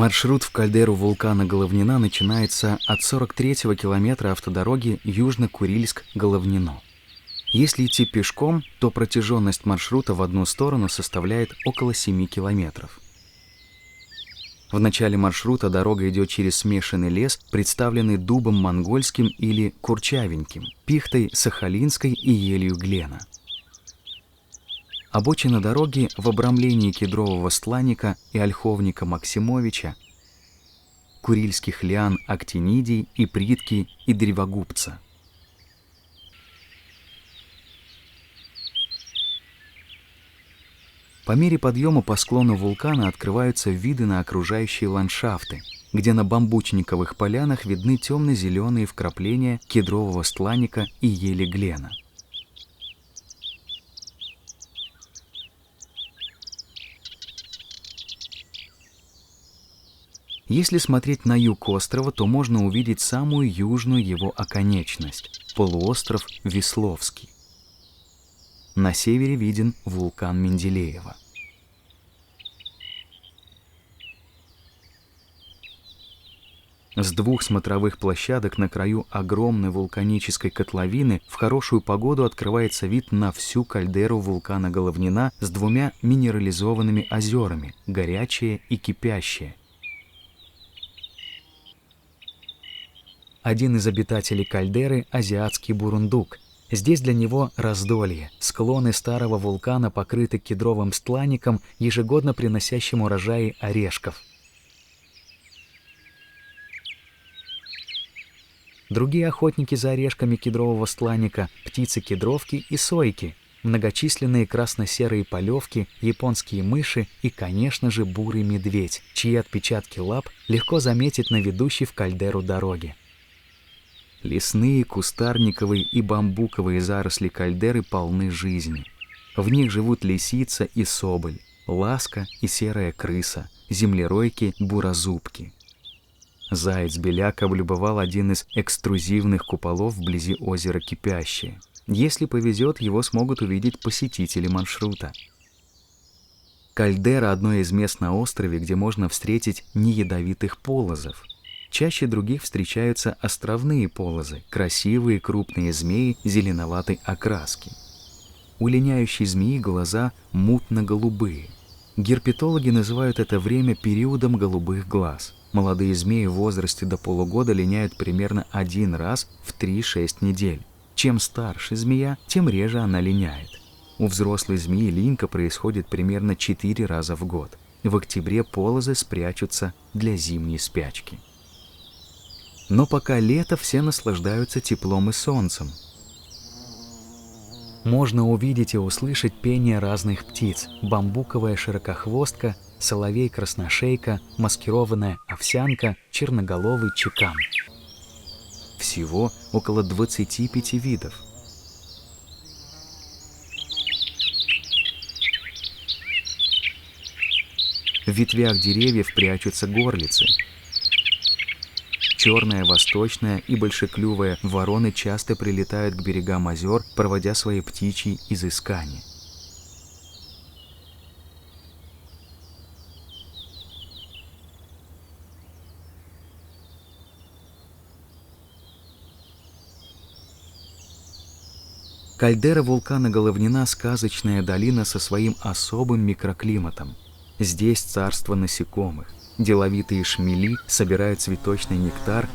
Маршрут в кальдеру вулкана Головнина начинается от 43-го километра автодороги Южно-Курильск-Головнино. Если идти пешком, то протяженность маршрута в одну сторону составляет около 7 километров. В начале маршрута дорога идет через смешанный лес, представленный дубом монгольским или курчавеньким, пихтой сахалинской и елью Глена. Обочина дороги в обрамлении кедрового стланника и ольховника Максимовича, курильских лиан актинидий, ипритки и древогубца. По мере подъема по склону вулкана открываются виды на окружающие ландшафты, где на бамбучниковых полянах видны темно-зеленые вкрапления кедрового стланника и ели Глена. Если смотреть на юг острова, то можно увидеть самую южную его оконечность – полуостров Весловский. На севере виден вулкан Менделеева. С двух смотровых площадок на краю огромной вулканической котловины в хорошую погоду открывается вид на всю кальдеру вулкана Головнина с двумя минерализованными озерами – горячее и кипящее. Один из обитателей кальдеры – азиатский бурундук. Здесь для него раздолье. Склоны старого вулкана покрыты кедровым стланником, ежегодно приносящим урожаи орешков. Другие охотники за орешками кедрового стланника – птицы-кедровки и сойки, многочисленные красно-серые полевки, японские мыши и, конечно же, бурый медведь, чьи отпечатки лап легко заметить на ведущей в кальдеру дороге. Лесные, кустарниковые и бамбуковые заросли кальдеры полны жизни. В них живут лисица и соболь, ласка и серая крыса, землеройки-буразубки. Заяц-беляк облюбовал один из экструзивных куполов вблизи озера Кипящее. Если повезет, его смогут увидеть посетители маршрута. Кальдера – одно из мест на острове, где можно встретить неядовитых полозов. Чаще других встречаются островные полозы, красивые крупные змеи зеленоватой окраски. У линяющей змеи глаза мутно-голубые. Герпетологи называют это время периодом голубых глаз. Молодые змеи в возрасте до полугода линяют примерно один раз в 3-6 недель. Чем старше змея, тем реже она линяет. У взрослой змеи линька происходит примерно 4 раза в год. В октябре полозы спрячутся для зимней спячки. Но пока лето, все наслаждаются теплом и солнцем. Можно увидеть и услышать пение разных птиц: бамбуковая широкохвостка, соловей-красношейка, маскированная овсянка, черноголовый чекан. Всего около 25 видов. В ветвях деревьев прячутся горлицы. Черная, восточная и большеклювая вороны часто прилетают к берегам озер, проводя свои птичьи изыскания. Кальдера вулкана Головнина – сказочная долина со своим особым микроклиматом. Здесь царство насекомых. Деловитые шмели собирают цветочный нектар,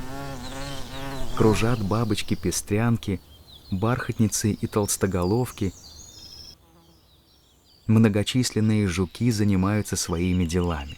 кружат бабочки-пестрянки, бархатницы и толстоголовки. Многочисленные жуки занимаются своими делами.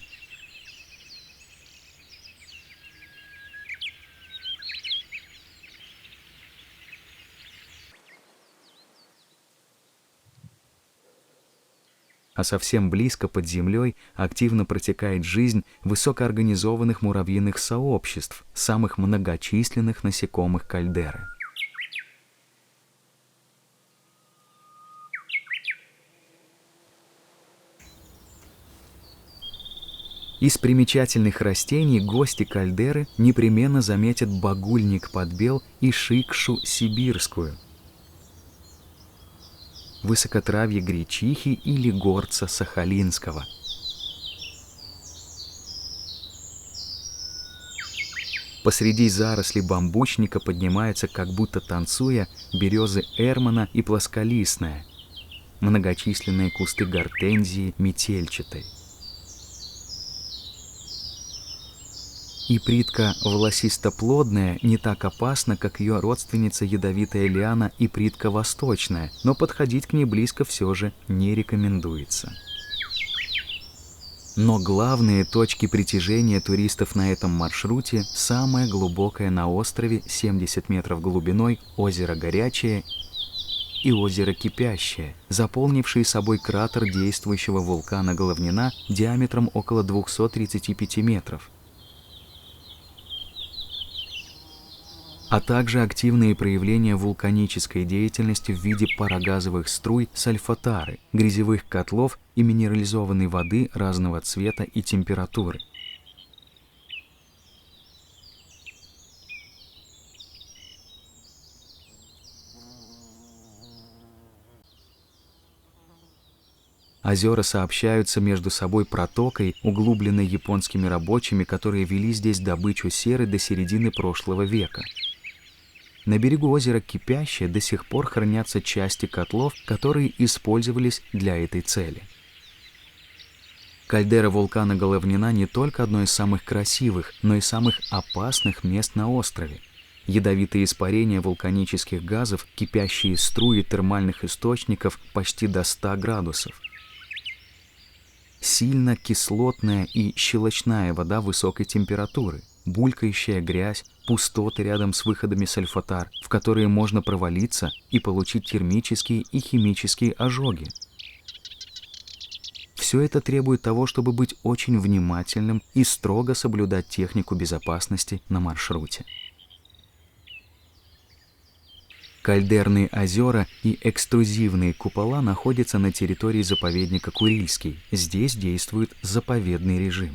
А совсем близко под землей активно протекает жизнь высокоорганизованных муравьиных сообществ, самых многочисленных насекомых кальдеры. Из примечательных растений гости кальдеры непременно заметят багульник подбел и шикшу сибирскую, высокотравье гречихи или горца сахалинского. Посреди зарослей бамбучника поднимаются, как будто танцуя, березы Эрмана и плосколистная, многочисленные кусты гортензии метельчатой. Ипритка волосистоплодная не так опасна, как ее родственница ядовитая лиана ипритка восточная, но подходить к ней близко все же не рекомендуется. Но главные точки притяжения туристов на этом маршруте – самое глубокое на острове 70 метров глубиной озеро Горячее и озеро Кипящее, заполнившие собой кратер действующего вулкана Головнина диаметром около 235 метров, а также активные проявления вулканической деятельности в виде парогазовых струй сальфатары, грязевых котлов и минерализованной воды разного цвета и температуры. Озера сообщаются между собой протокой, углубленной японскими рабочими, которые вели здесь добычу серы до середины прошлого века. На берегу озера Кипящее до сих пор хранятся части котлов, которые использовались для этой цели. Кальдера вулкана Головнина не только одно из самых красивых, но и самых опасных мест на острове. Ядовитые испарения вулканических газов, кипящие струи термальных источников почти до 100 градусов. Сильно кислотная и щелочная вода высокой температуры, булькающая грязь, пустоты рядом с выходами сальфатар, в которые можно провалиться и получить термические и химические ожоги. Все это требует того, чтобы быть очень внимательным и строго соблюдать технику безопасности на маршруте. Кальдерные озера и экструзивные купола находятся на территории заповедника Курильский. Здесь действует заповедный режим.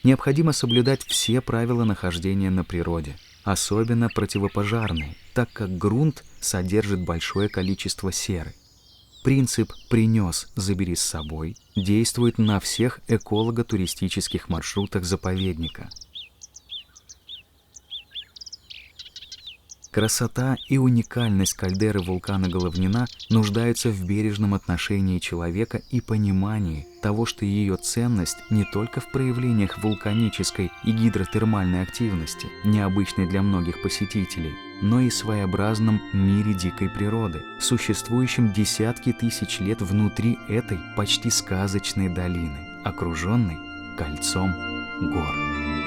Необходимо соблюдать все правила нахождения на природе, особенно противопожарные, так как грунт содержит большое количество серы. Принцип «принес, забери с собой» действует на всех эколого-туристических маршрутах заповедника. Красота и уникальность кальдеры вулкана Головнина нуждаются в бережном отношении человека и понимании того, что ее ценность не только в проявлениях вулканической и гидротермальной активности, необычной для многих посетителей, но и своеобразном мире дикой природы, существующем десятки тысяч лет внутри этой почти сказочной долины, окруженной кольцом гор.